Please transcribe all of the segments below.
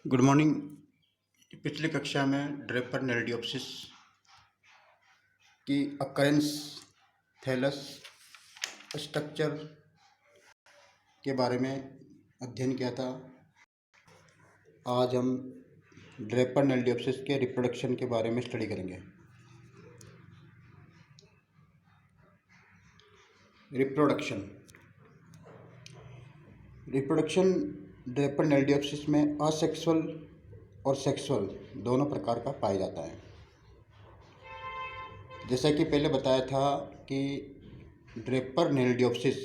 Good morning. पिछली कक्षा में ड्रेपर नेल्डियोप्सिस की अकरेंस, थैलस, स्ट्रक्चर के बारे में अध्ययन किया था। आज हम ड्रेपर नेल्डियोप्सिस के रिप्रोडक्शन के बारे में स्टडी करेंगे। रिप्रोडक्शन ड्रेपर नेल्डियोप्सिस में असेक्सुअल और सेक्सुअल दोनों प्रकार का पाया जाता है। जैसा कि पहले बताया था कि ड्रेपर नेल्डियोप्सिस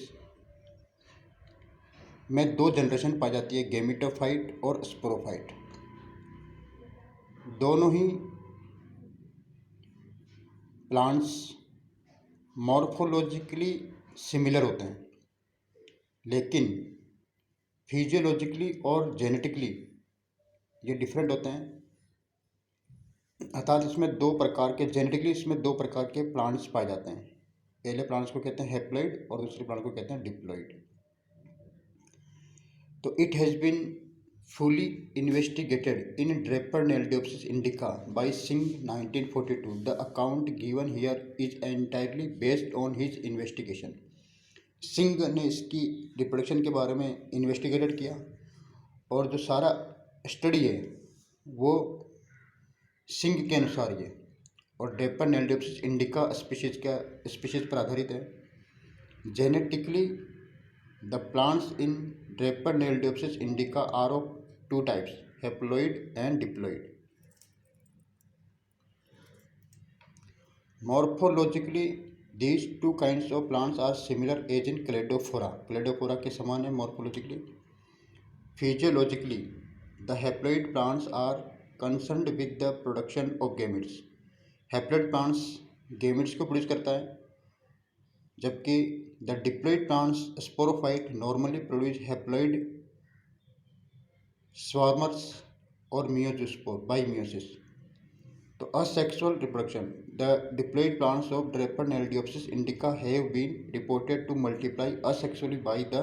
में दो जनरेशन पाई जाती है, गैमेटोफाइट और स्पोरोफाइट। दोनों ही प्लांट्स मॉर्फोलॉजिकली सिमिलर होते हैं, लेकिन फिजियोलॉजिकली और जेनेटिकली ये डिफरेंट होते हैं। अर्थात इसमें जेनेटिकली इसमें दो प्रकार के प्लांट्स पाए जाते हैं। पहले प्लांट्स को कहते हैं हैप्लॉइड और दूसरे प्लांट को कहते हैं डिप्लॉइड। तो it has been fully investigated in Draper Naldiopsis indica by Singh 1942. The account given here is entirely based on his investigation. Singh ने इसकी रिप्रोडक्शन के बारे में इन्वेस्टिगेटेड किया और जो सारा स्टडी है वो सिंह के अनुसार ये और ड्रेपर नेल्डियोप्सिस इंडिका स्पीशीज पर आधारित है। Genetically the plants in Draparnaldiopsis indica are of two types, haploid and diploid. Morphologically, these two kinds of plants are similar as in Cladophora के समान है morphologically. Physiologically, the haploid plants are concerned with the production of gametes. Haploid plants gametes को produce करता है, जबकि the diploid plants sporophyte normally produce haploid swarmers और meiospore by meiosis. तो asexual reproduction, the diploid plants of Draparnaldiopsis indica have been reported to multiply asexually by the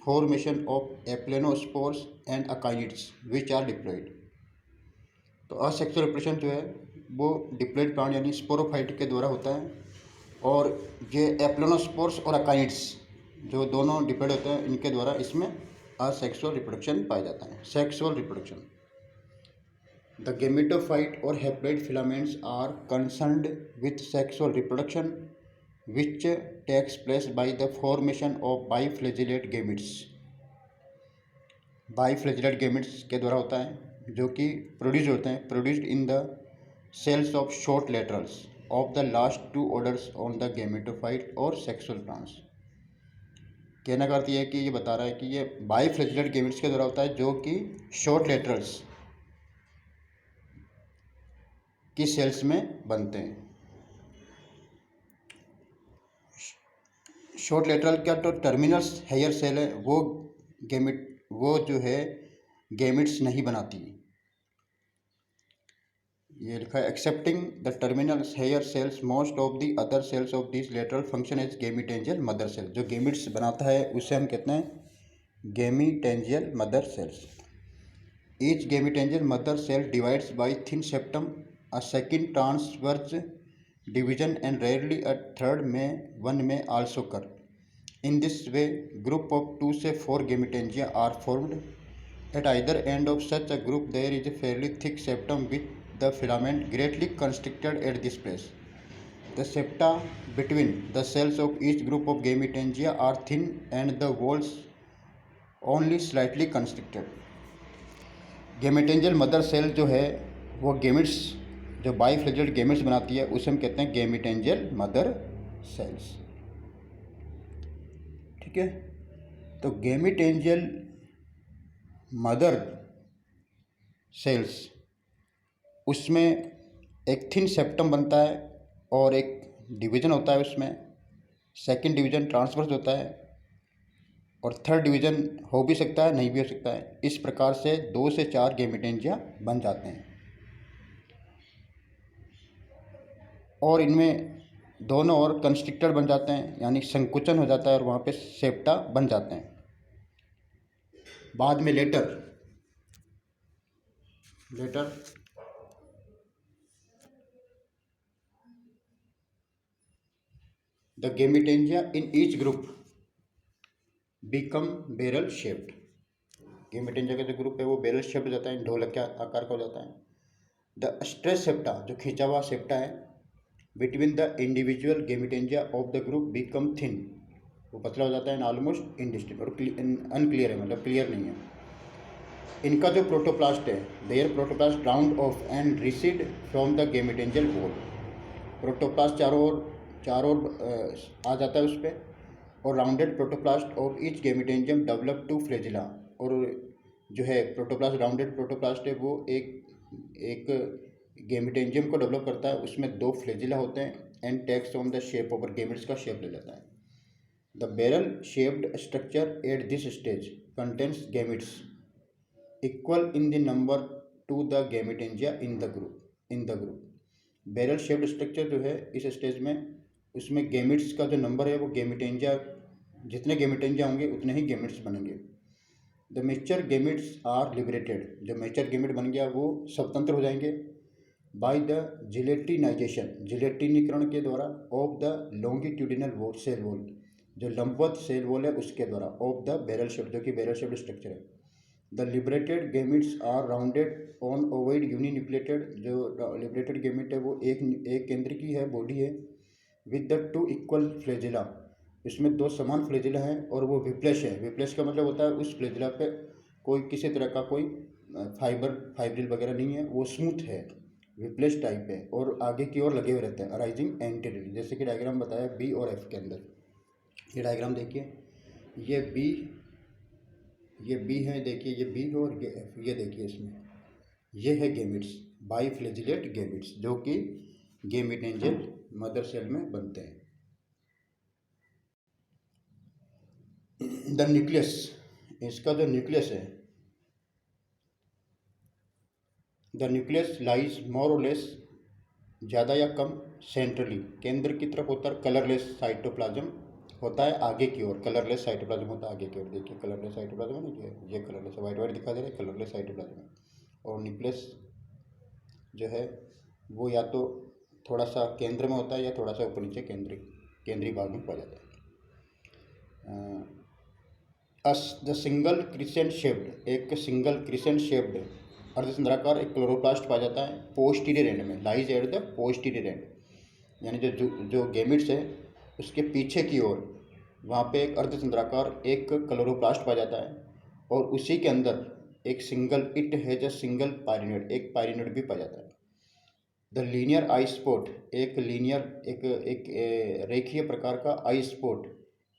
formation of aplanospores and akinetes which are diploid. तो asexual reproduction जो है वो diploid plant यानी sporophyte के द्वारा होता है, और ये एप्लेनोस्पोर्स और अकाइनिड्स जो दोनों डिप्लॉइड होते हैं इनके द्वारा इसमें असेक्सुअल रिप्रोडक्शन पाया जाता है। सेक्सुअल रिप्रोडक्शन, द गैमेटोफाइट और haploid filaments are concerned with sexual reproduction which takes place by the formation of biflagellate gametes. Biflagellate gametes के द्वारा होता है, जो कि produced in the cells of short laterals of the last two orders on the gametophyte और sexual plants. कहने का अर्थ ये है कि ये बता रहा है कि ये बाइफ्लैजिलेट गैमेट्स के द्वारा होता है, जो कि शॉर्ट लेटरल्स की सेल्स में बनते हैं। शॉर्ट लेटरल का तो टर्मिनल हेयर सेल है, वो जो है गैमेट्स नहीं बनाती। ये लिखा है excepting the terminal hair cells most of the other cells of this lateral function as gametangial mother cell. जो गैमेट्स बनाता है उसे हम कहते हैं gametangial mother cells. Each gametangial mother cell divides by thin septum, a second transverse division and rarely a third में one में also कर। In this way group of 2 से 4 gametangia are formed. At either end of such a group there is a fairly thick septum with the filament greatly constricted at this place. The septa between the cells of each group of gametangia are thin and the walls only slightly constricted. Gametangial mother cell जो है वो gametes जो बाइफ्लैजिलेट gametes बनाती है उसे हम कहते हैं गैमेटेंजियल मदर सेल्स। ठीक है, तो गैमेटेंजियल मदर सेल्स उसमें एक थिन सेप्टम बनता है और एक डिवीज़न होता है, उसमें सेकंड डिवीज़न ट्रांसवर्स होता है और थर्ड डिवीज़न हो भी सकता है, नहीं भी हो सकता है। इस प्रकार से 2 से 4 गैमेटेंजिया बन जाते हैं और इनमें दोनों ओर कंस्ट्रिक्टर बन जाते हैं, यानी संकुचन हो जाता है और वहाँ पे सेप्टा बन जाते हैं। बाद में later Later, the gametangia in each group become barrel shaped. Gametangia का जो ग्रुप है वो बैरल शेप हो जाता है, ढोलक के आकार का हो जाता है. द स्ट्रेस सेप्टा, जो खींचा हुआ सेप्टा है, between the individual gametangia of the group become thin, वो पतला हो जाता है, ऑलमोस्ट इनडिस्टिंक्ट और अनक्लियर है, मतलब क्लियर नहीं है. इनका जो प्रोटोप्लास्ट है, their protoplast round off and recede from the gametangial wall. Protoplast चारों ओर आ जाता है उस पर, और rounded protoplast of each gametangium develop two flagella. और जो है प्रोटोप्लास्ट, राउंडेड प्रोटोप्लास्ट है, वो एक गेमेटेंजियम को डेवलप करता है, उसमें 2 फ्लैजिला होते हैं, and takes on the shape of gametes का शेप ले लेता है. The barrel shaped structure at this stage contains gametes equal in the number to the gametangia in the group. Barrel shaped structure जो है इस stage में, उसमें gametes का जो नंबर है वो गेमेटेंजिया, जितने गेमेटेंजिया होंगे उतने ही गेमेट्स बनेंगे. The mature gametes are liberated, जो मेच्योर गेमेट बन गया वो स्वतंत्र हो जाएंगे बाय द जिलेटिनीकरण के द्वारा of the longitudinal cell wall, जो लंबवत सेल वॉल है उसके द्वारा, ऑफ द बैरल शेप, जो कि बैरल शेप्ड स्ट्रक्चर है. The liberated gametes are rounded on ovoid uninucleated, जो लिबरेटेड गेमिट है वो एक केंद्र की है, बॉडी है, विद द 2 इक्वल फ्लैजिला, इसमें 2 समान फ्लैजिला हैं, और वो विप्लेश है. विप्लेश का मतलब होता है उस फ्लैजिला पे कोई किसी तरह का कोई फाइब्रिल वगैरह नहीं है, वो स्मूथ है, विप्लेश टाइप है, और आगे की ओर लगे हुए रहते हैं, अराइजिंग एंटीरियरली, जैसे कि डायग्राम बताया बी और एफ के अंदर. ये डायग्राम देखिए, ये बी है, देखिए ये बी और ये एफ, ये देखिए इसमें ये है गेमिट्स, बाईफ्लैजिलेट गेमिट्स, जो कि गेमिटेंजियल मदर सेल में बनते हैं. द न्यूक्लियस, इसका जो न्यूक्लियस है, द न्यूक्लियस लाइज मोर और लेस, ज़्यादा या कम सेंट्रली, केंद्र की तरफ होता है. कलरलेस साइटोप्लाज्म होता है आगे की ओर, कलरलेस साइटोप्लाज्म होता है आगे की ओर. देखिए कलरलेस साइटोप्लाज्म है ना, ये कलरलेस वाइट वाइट दिखा दे रहा है, कलरलेस साइटोप्लाज्म है. और न्यूक्लियस जो है वो या तो थोड़ा सा केंद्र में होता है या थोड़ा सा ऊपर नीचे केंद्रीय भाग में पाया जाता है. द सिंगल क्रिसेंट शेप्ड, एक सिंगल क्रिसेंट शेप्ड अर्धचंद्राकार एक क्लोरोप्लास्ट पाया जाता है पोस्टीरियर एंड में, lies at the posterior and, यानी जो गेमिट्स है उसके पीछे की ओर, वहाँ पे एक अर्धचंद्राकार एक क्लोरोप्लास्ट पाया जाता है, और उसी के अंदर एक single it has a single pyrenoid, एक पायरिनोड भी पाया जाता है. द लीनियर आई स्पॉट, एक रेखीय प्रकार का eye spot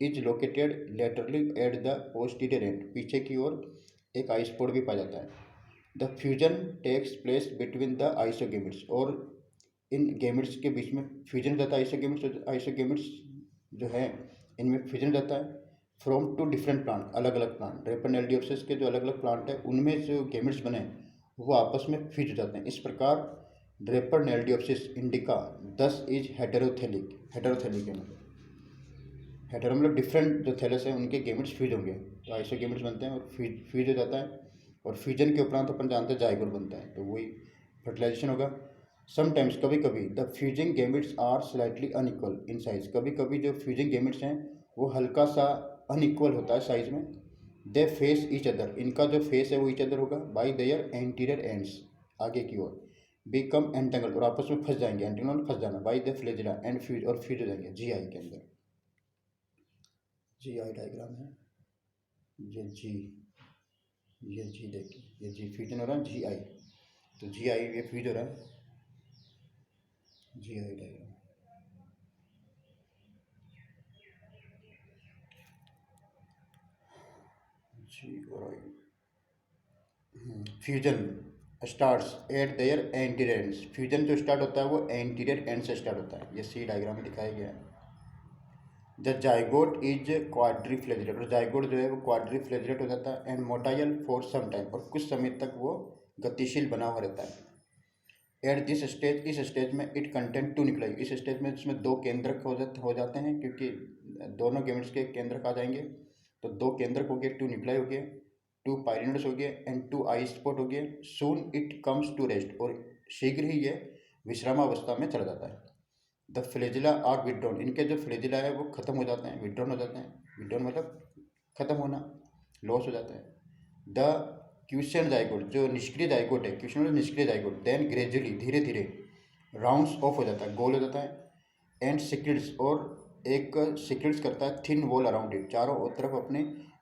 is located laterally at the posterior end, पीछे की ओर एक आई स्पॉट भी पाया जाता है. The fusion takes place between the isogametes, और इन गेमिट्स के बीच में फ्यूजन रहता है. आइसोगेमिट्स जो है इनमें फ्यूजन रहता है फ्रॉम 2 डिफरेंट प्लांट, अलग अलग प्लांट, ड्रेपरनेल्डियोप्सिस के जो अलग अलग प्लांट है उनमें जो गेमिट्स बने वो आपस में फ्यूज हो जाते हैं. इस प्रकार ड्रेपरनेल्डियोप्सिस इंडिका 10 इज हेटेरोथेलिक है, मतलब हेटेरो मतलब डिफरेंट जो थैलस है उनके गेमिट्स फ्यूज होंगे, तो आइसो गेमिट्स बनते हैं और फ्यूज हो जाता है. और फ्यूजन के उपरांत अपन जानते हैं जाइगोट बनता है, तो वही फर्टिलाइजेशन होगा. समटाइम्स, कभी कभी, the fusing gametes are slightly unequal in size, कभी कभी जो फ्यूजिंग गेमिट्स हैं वो हल्का सा अनइक्वल होता है साइज में. दे फेस ईच अदर, इनका जो फेस है वो ईच अदर होगा बाई देयर एंटीरियर एंड्स, आगे की ओर, बिकम एंटेंगल, और आपस में फंस जाएंगे, एंटेंगल फंस जाना, by the flagella and fuse, और फ्यूज हो जाएंगे जी आई के अंदर. जी आई डायग्राम है, ये जी देखिए, ये जी फ्यूजन हो रहा है जी आई, तो जी आई ये फ्यूज हो रहा है, जी आई डायग्राम. जी और I, fusion starts at their anterior ends, fusion जो स्टार्ट होता है वो एंटीरियर एंड से स्टार्ट होता है, ये सी डायग्राम में दिखाया गया है. द जाइगोट इज क्वाड्रीफ्लैजिलेट, और जाइगोट जो है वो क्वाड्रीफ्लैजिलेट हो जाता है, and motile for some time, और कुछ समय तक वो गतिशील बना हुआ रहता है. एट दिस स्टेज, इस स्टेज में इट कंटेंट 2 न्यूक्लियाई, इस स्टेज में इसमें 2 केंद्रक हो जाते हैं, क्योंकि दोनों गेमेट्स के केंद्रक आ जाएंगे, तो 2 केंद्रक हो गए, 2 न्यूक्लियाई हो गए. 2 पायरिनोड्स हो गए एंड 2 आई स्पॉट हो गए। Soon it comes to rest, और शीघ्र ही ये विश्रामावस्था में चला जाता है। द फ्लेजिला आर विड्रॉन, इनके जो फ्लेजिला है वो खत्म हो जाते हैं, विड्रॉन हो जाते हैं। विड्रॉन मतलब खत्म होना, लॉस हो जाता है। द क्यूशन जाइगोट, जो निष्क्रिय जाइगोट है, क्यूशन मतलब निष्क्रिय जाइगोट, देन ग्रेजुअली धीरे धीरे राउंड्स ऑफ हो जाता है, गोल हो जाता है। एंड सिक्रेट्स, और एक सिक्रेट्स करता है थिन वॉल अराउंड इट, चारों तरफ अपने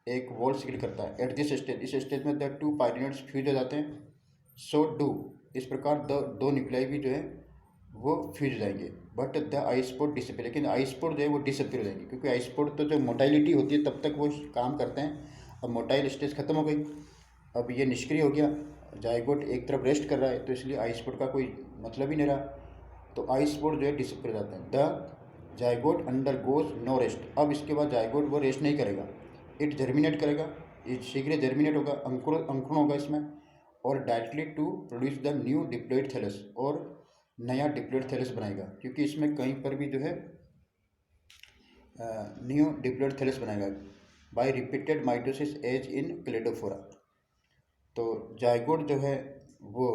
एक वॉल सिक्रेट करता है। एट दिस स्टेज, इस स्टेज में द 2 पायरिनोड्स फ्यूज हो जाते हैं। सो डू, इस प्रकार दो न्यूक्लियाई भी जो है वो फ्यूज हो जाएंगे। But the I spot disappear, लेकिन आई स्पॉट जो है वो डिसअपीयर हो जाएंगे, क्योंकि आई स्पॉट तो जो मोटाइलिटी होती है तब तक वो काम करते हैं। अब मोटाइल स्टेज खत्म हो गई, अब ये निष्क्रिय हो गया, जाइगोट एक तरफ रेस्ट कर रहा है, तो इसलिए आई स्पॉट का कोई मतलब ही नहीं रहा, तो आई स्पॉट जो है डिसअपीयर हो जाता है। The zygote undergoes no rest, अब इसके बाद जाइगोट वो रेस्ट नहीं करेगा, इट जर्मिनेट करेगा, ये शीघ्र जर्मिनेट होगा, अंकुरण होगा इसमें, और directly to produce the new diploid thallus, और नया डिप्लॉइड थैलस बनाएगा, क्योंकि इसमें कहीं पर भी जो है न्यू डिप्लॉइड थैलस बनाएगा by repeated mitosis as in Cladophora. तो जाइगोट जो है वो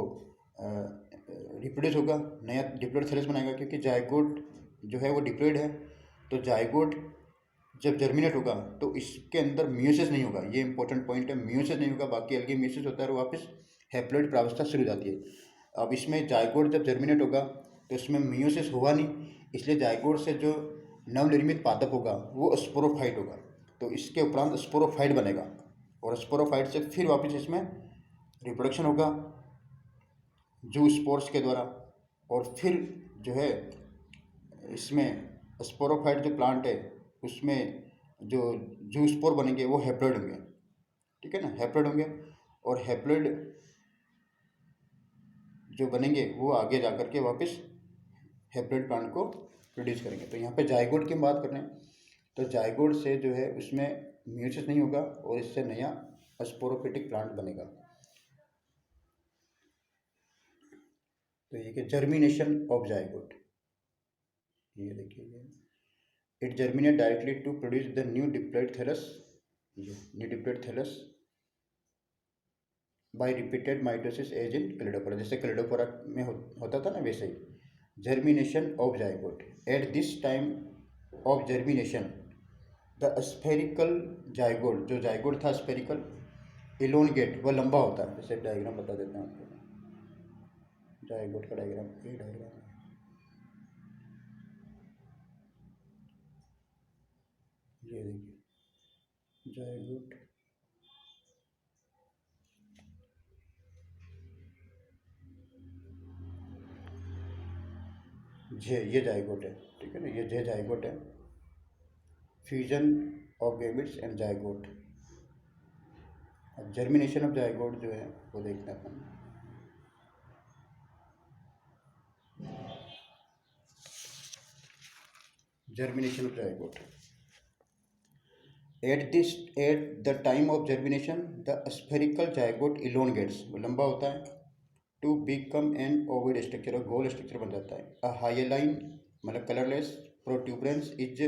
रिप्रोड्यूस होगा, नया डिप्लॉइड थैलस बनाएगा, क्योंकि जाइगोट जो है वो डिप्लॉइड है। तो जाइगोट जब जर्मिनेट होगा तो इसके अंदर म्यूसिस नहीं होगा, ये इंपॉर्टेंट पॉइंट है, म्यूसिस नहीं होगा, बाकी अलगे म्यूसिस होता है और वापस हैप्लॉइड प्रावस्था शुरू हो जाती है। अब इसमें जाइगोट जब जर्मिनेट होगा तो इसमें म्यूसिस हुआ नहीं, इसलिए जाइगोट से जो नवनिर्मित पादप होगा वो स्पोरोफाइट होगा, तो इसके उपरांत स्पोरोफाइट बनेगा, और स्पोरोफाइट से फिर वापस इसमें रिप्रोडक्शन होगा जू स्पोर्स के द्वारा, और फिर जो है इसमें स्पोरोफाइट जो प्लांट है उसमें जो जू स्पोर बनेंगे वो हैप्लॉइड होंगे, ठीक है ना, हैप्लॉइड होंगे, और हैप्लॉइड जो बनेंगे वो आगे जा कर के वापस हैप्लॉइड प्लांट को प्रोड्यूस करेंगे। तो यहाँ पे जाइगोट की हम बात कर रहे हैं, तो जाइगोट से जो है उसमें म्यूसिस नहीं होगा और इससे नया स्पोरोफिटिक प्लांट बनेगा। तो ये कि जर्मिनेशन ऑफ जाइगोट, ये देखिए, it germinate directly to produce the new diploid thallus, new diploid thallus by repeated mitosis as in Cladophora, जैसे क्लेडोफोरा में होता था ना वैसे ही। Germination of zygote, at this time of germination the spherical zygote, जो जाइगोट था spherical elongate, वह लंबा होता है, जैसे डायग्राम बता देते हैं आपको, जाइगोट का डायग्राम, ये डायग्राम है, ये देखिए जाइगोट, ये जाइगोट है, ठीक है ना, ये जाइगोट है, fusion of gametes and zygote. अब जर्मिनेशन ऑफ जाइगोट जो है वो देखते हैं अपन, germination of zygote, at the time of germination the spherical zygote elongates, वो लंबा होता है, to become an ovoid structure, और गोल स्ट्रक्चर बन जाता है। अ हाइलाइन मतलब colourless protuberance is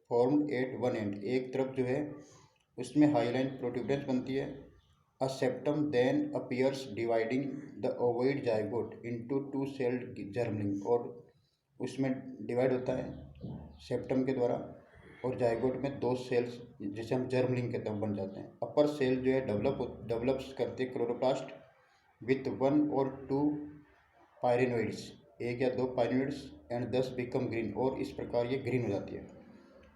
formed at one end, एक तरफ जो है उसमें हाइलाइन प्रोट्यूबरेंस बनती है। A septum then appears dividing the ovoid zygote into two celled germling, और उसमें डिवाइड होता है सेप्टम के द्वारा, और जाइगोट में 2 सेल्स जिसे हम जर्मलिंग कहते हैं बन जाते हैं। अपर सेल जो है डेवलप्स करते क्लोरोप्लास्ट विथ 1 और 2 पायरिनोइड्स, 1 या 2 पायरिनोइड्स, एंड 10 बिकम ग्रीन, और इस प्रकार ये ग्रीन हो जाती है।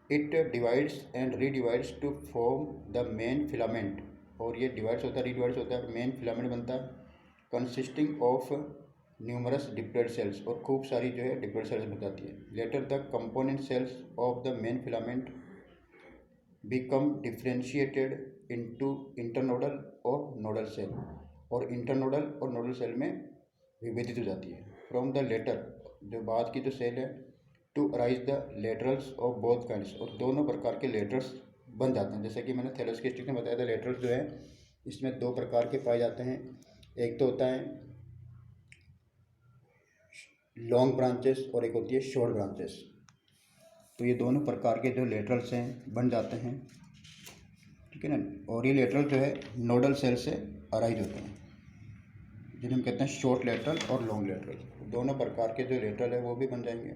It divides and redivides to form the main filament, और ये डिवाइड्स होता है, रीडिवाइड्स होता है, मेन फिलामेंट बनता है, consisting of numerous diploid sales, और खूब सारी जो है डिप्लॉइड सेल्स बन जाती है। Later the component cells of the main filament become differentiated into internodal और नोडल सेल, और इंटरनोडल और नोडल सेल में विभेदित हो जाती है। फ्रॉम द लेटर, जो बाद की जो सेल है, to arise the laterals of both kinds, और दोनों प्रकार के लेटरल्स बन जाते हैं। जैसे कि मैंने थैलस के स्टिक में बताया था, लेटरल्स जो है इसमें 2 प्रकार के पाए जाते हैं, एक तो होता है लॉन्ग ब्रांचेस और एक होती है शॉर्ट ब्रांचेस। तो ये दोनों प्रकार के जो लेटरल्स हैं बन जाते हैं। ठीक है ना। और ये लेटरल जो है नोडल सेल से अराइज होते हैं, जिन्हें हम कहते हैं शॉर्ट लेटरल और लॉन्ग लेटरल। दोनों प्रकार के जो लेटरल है वो भी बन जाएंगे।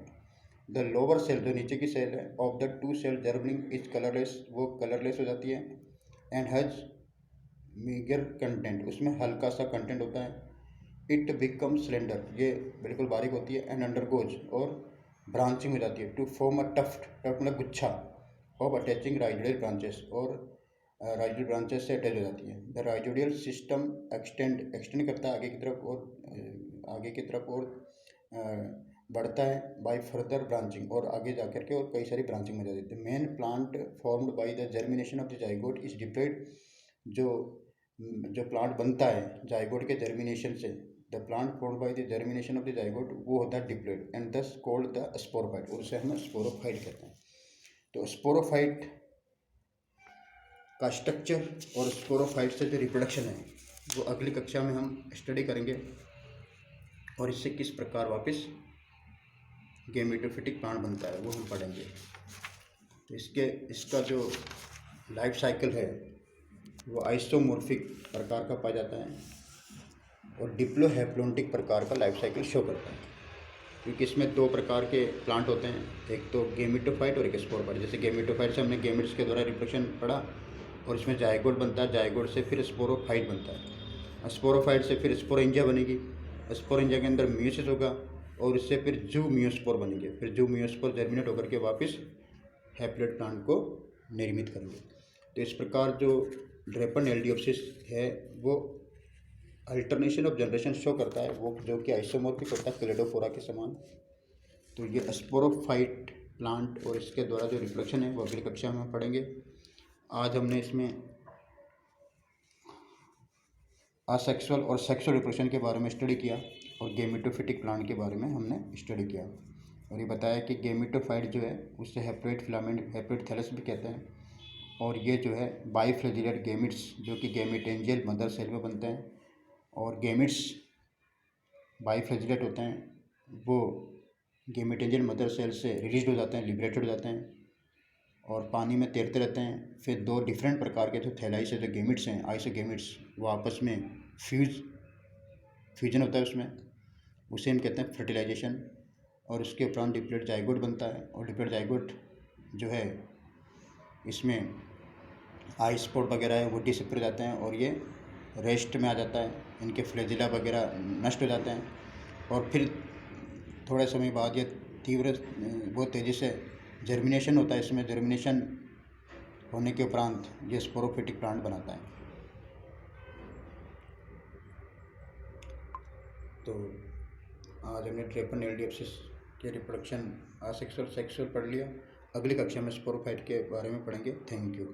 द लोअर सेल, जो नीचे की सेल है, of the two cell germling is colourless, वो कलरलेस हो जाती है। एंड हैज मीगर कंटेंट, उसमें हल्का सा कंटेंट होता है। इट बिकम सिलेंडर, ये बिल्कुल बारीक होती है। एंड अंडरगोज, और ब्रांचिंग हो जाती है to form a tuft, tuft मतलब गुच्छा ऑफ अटैचिंग राइजोडियल ब्रांचेस, और राइजोडियल ब्रांचेस से अटैच हो जाती है। द राइजोडियल सिस्टम एक्सटेंड करता है आगे की तरफ, और आगे की तरफ और बढ़ता है बाय फर्दर ब्रांचिंग, और आगे जाकर के और कई सारी ब्रांचिंग हो जाती है। Main plant formed by the germination of the zygote is diploid, जो प्लांट बनता है जाइगोट के जर्मिनेशन से, the plant formed by the germination of the zygote, वो होता है diploid and thus called the sporophyte, और उसे हम स्पोरोफाइट कहते हैं। तो स्पोरोफाइट का स्ट्रक्चर और स्पोरोफाइट से जो रिप्रोडक्शन है वो अगली कक्षा में हम स्टडी करेंगे, और इससे किस प्रकार वापस गेमेटोफिटिक प्लांट बनता है वो हम पढ़ेंगे। तो इसका जो लाइफ साइकिल है वो आइसोमॉर्फिक प्रकार का पाया जाता है, और डिप्लोहैप्लॉन्टिक प्रकार का लाइफ साइकिल शो करता है, क्योंकि इसमें दो प्रकार के प्लांट होते हैं, एक तो गेमेटोफाइट और एक स्पोरोफाइट। जैसे गेमेटोफाइट से हमने गेमेट्स के द्वारा रिप्रोडक्शन पढ़ा, और इसमें जाइगोट बनता है, जाइगोट से फिर स्पोरोफाइट बनता है, स्पोरोफाइट से फिर स्पोरेंजिया बनेगी, स्पोरेंजिया के अंदर मियोसिस होगा, और इससे फिर जू मियोस्पोर बनेंगे, फिर जू मियोस्पोर जर्मिनेट होकर के वापस हैप्लॉइड प्लांट को निर्मित करेंगे। तो इस प्रकार जो ड्रेपर एल्डियोप्सिस है वो अल्टरनेशन ऑफ जनरेशन शो करता है, वो जो कि आइसोमॉर्फिक होता है क्लेडोफोरा के समान। तो ये स्पोरोफाइट प्लांट और इसके द्वारा जो रिप्रोडक्शन है वो अगली कक्षा में पढ़ेंगे। आज हमने इसमें असेक्सुअल और सेक्सुअल रिप्रोडक्शन के बारे में स्टडी किया, और गेमेटोफिटिक प्लांट के बारे में हमने स्टडी किया, और ये बताया कि गेमेटोफाइट जो है उससे हैप्लॉइड फिलामेंट, हैप्लॉइड थैलस भी कहते हैं, और ये जो है बाइफ्लैजिलेट गेमिट्स जो कि गेमेटेंजियल मदर सेल में बनते हैं, और गेमिट्स बाइफ्लैजिलेट होते हैं, वो गेमेटेंजियल मदर सेल से रिलीज हो जाते हैं, लिबरेटेड हो जाते हैं, और पानी में तैरते रहते हैं। फिर दो डिफरेंट प्रकार के जो थैलाई से जो गेमिट्स हैं, आइसोगेमिट्स, वो आपस में फ्यूजन होता है उसमें, उसे हम कहते हैं फर्टिलाइजेशन। और उसके उपरांत डिप्लॉयड जाइगोट बनता है, और डिप्लॉयड जाइगोट जो है इसमें आई स्पॉट वगैरह है वो डिसअपीयर हो जाते हैं, और ये रेस्ट में आ जाता है, इनके फ्लैजिला वगैरह नष्ट हो जाते हैं, और फिर थोड़े समय बाद ये तीव्र बहुत तेज़ी से जर्मिनेशन होता है। इसमें जर्मिनेशन होने के उपरांत ये स्पोरोफिटिक प्लांट बनाता है। तो आज हमने ड्रेपर एल्डियोप्सिस के रिप्रोडक्शन, असेक्सुअल सेक्सुअल पढ़ लिया। अगली कक्षा में स्पोरोफाइट के बारे में पढ़ेंगे। Thank you.